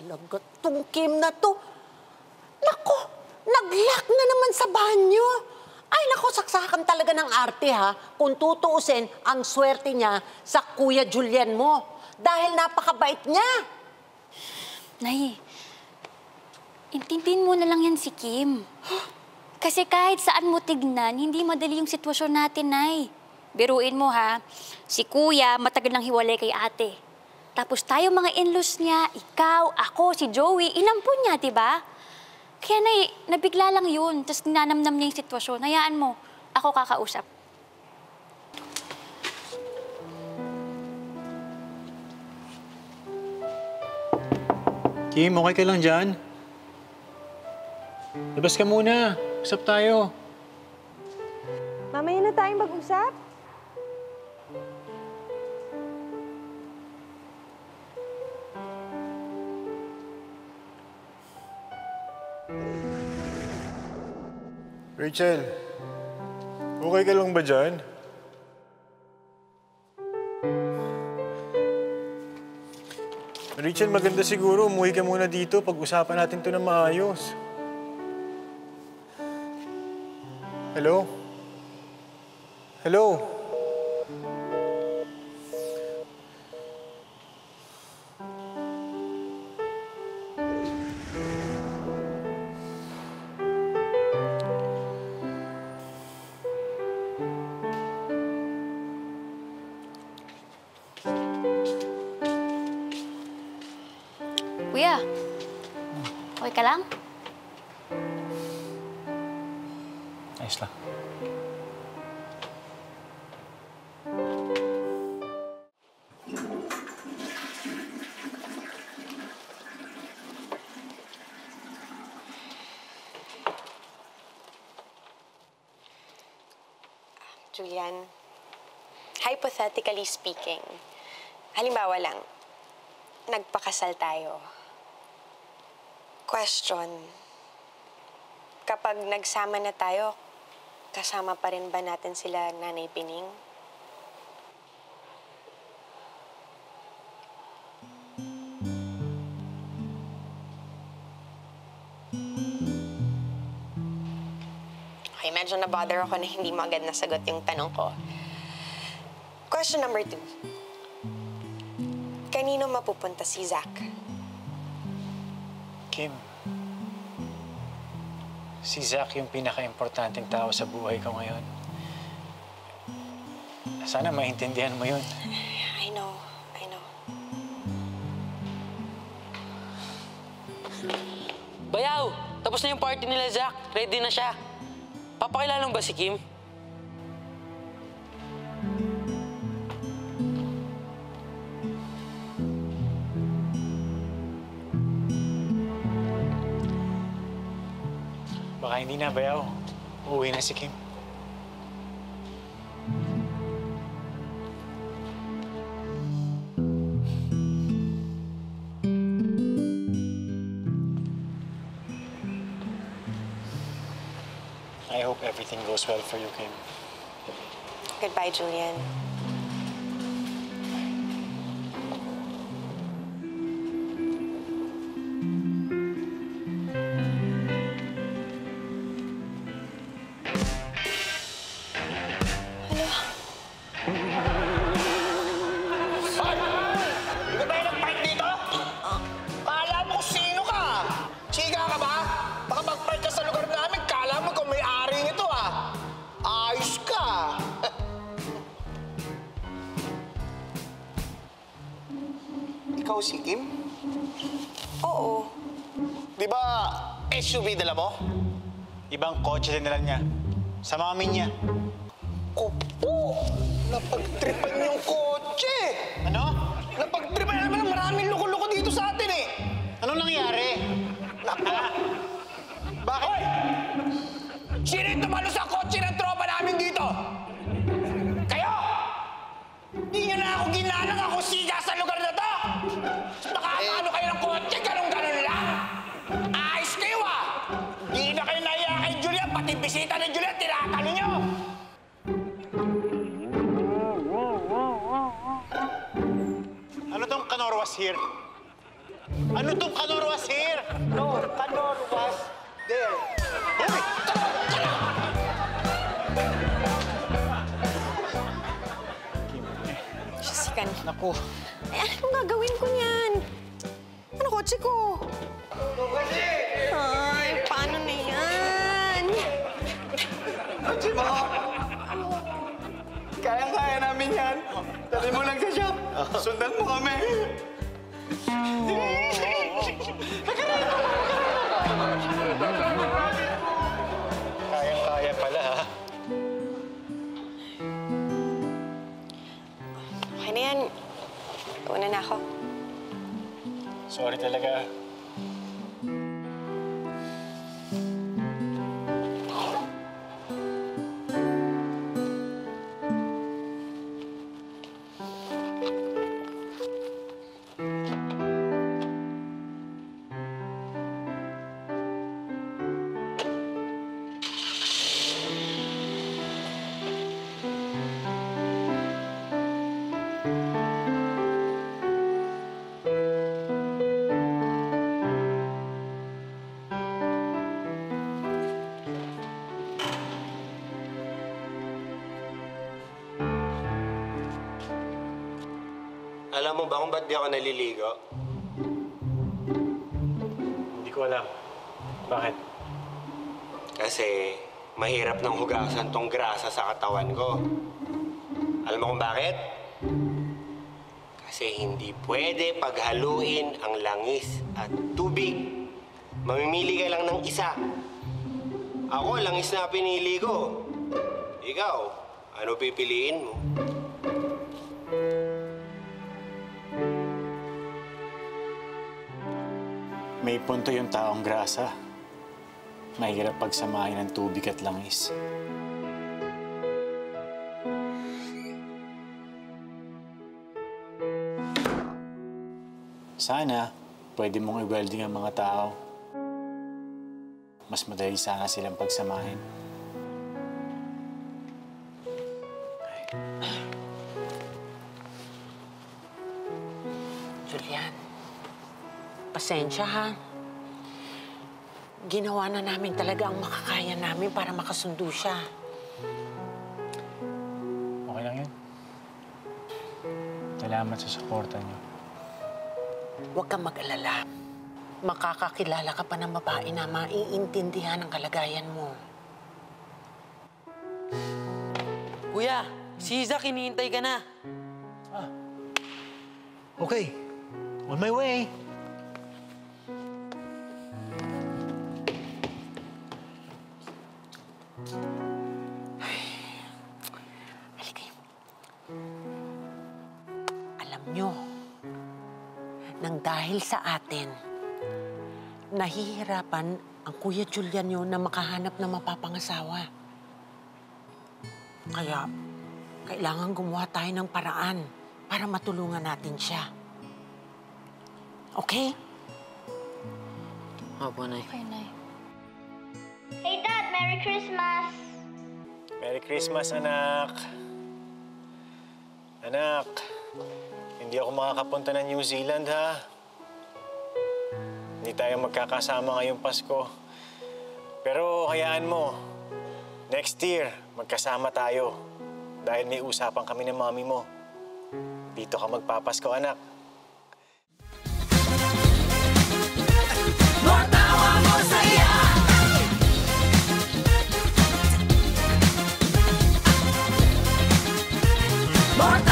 talaga tong Kim na to. Nako, nag-lock na naman sa banyo. Ay, nako, saksakan talaga ng arte, ha? Kung tutuusin, ang swerte niya sa Kuya Julian mo. Dahil napakabait niya. Nay, intindihin mo na lang yan si Kim. Kasi kahit saan mo tignan, hindi madali yung sitwasyon natin, Nay. Biruin mo, ha? Si Kuya, matagal nang hiwalay kay ate. Tapos tayo mga in-laws niya, ikaw, ako, si Joey, inampun niya, diba? Kaya, Nay, nabigla lang yun. Tapos ninanamnam niya yung sitwasyon. Hayaan mo, ako kakausap. Kim, okay ka lang dyan? Labas ka muna. Usap tayo. Mamaya na tayong mag-usap. Rachel, okay ka lang ba dyan? Rachel, maganda siguro. Umuwi ka muna dito. Pag-usapan natin to na maayos. Hello? Hello? Kuya, okay ka lang? Ayos lang. Julian, hypothetically speaking, halimbawa lang, nagpakasal tayo. Question, kapag nagsama na tayo, kasama pa rin ba natin sila Nanay Pining? Okay, medyo na-bother ako na hindi mo agad nasagot yung tanong ko. Question number 2. Kanino mapupunta si Zach? Kim, si Zach yung pinaka-importanting tao sa buhay ko ngayon. Sana maintindihan mo yun. I know. Bayaw! Tapos na yung party nila, Zach. Ready na siya. Papakilala mo ba si Kim? Baka hindi na, Bayaw. Uuwi na si Kim. I hope everything goes well for you, Kim. Goodbye, Julian. Ikaw si Kim? Oo. Di ba SUV dala mo? Ibang kotse din nila niya. Sa mami niya. Opo! Napagtripan yung kotse! Ano? Napagtripan naman, maraming loko-loko dito sa atin eh! Anong nangyari? Naku! Bakit? Hoy! Sino yung tumalo sa kotse ng tropa namin dito? Kayo! Di nyo na ako ginalang ako siga sa lugar na to! Nakakaano kayo ng kotse, ganun-ganun lang! Ayos kayo ah! Di na kayo naiya kay Julian, pati bisita ni Julian, tinatalo nyo! Ano tong kanorwas here? Ano tong Kanor was here? No, Kanor was there. Sikan. Naku. Eh, anong gagawin ko niyan? Ano kotse ko? Ay, paano na yan? Kotse mo! Kaya-kaya namin yan. Dali mo lang sa shop. Sundan mo kami. Kayang-kaya pala, ha? Okay na yan. Una na ako. Sorry talaga. Alam mo ba kung ba't di ako naliligo? Hindi ko alam. Bakit? Kasi mahirap nang hugasan tong grasa sa katawan ko. Alam mo kung bakit? Kasi hindi pwede paghaluin ang langis at tubig. Mamimili ka lang ng isa. Ako, langis na pinili ko. Ikaw, ano pipiliin mo? May punto yung taong grasa. Mahirap pagsamahin ng tubig at langis. Sana, pwede mong i-welding ang mga tao. Mas madali sana silang pagsamahin. Julian, pasensya ha. Ginawa na namin talaga ang makakaya namin para makasundo siya. Okay lang yun. Salamat sa suporta niyo. Huwag kang mag-alala. Makakakilala ka pa ng babae na maiintindihan ang kalagayan mo. Kuya, si Zach, hinihintay ka na. Okay. On my way. Halika. Alam nyo, nang dahil sa atin, nahihirapan ang Kuya Julian nyo na makahanap ng mapapangasawa. Kaya, kailangan gumawa tayo ng paraan para matulungan natin siya. Okay? Opo, Nay. Okay, Nay. Hey, Dad! Merry Christmas! Merry Christmas, anak. Anak, hindi ako makakapunta ng New Zealand, ha? Hindi tayo magkakasama ngayong Pasko. Pero hayaan mo, next year, magkasama tayo. Dahil may usapan kami ng mami mo. Dito ka magpapasko, anak. Matawa mo saya! Matawa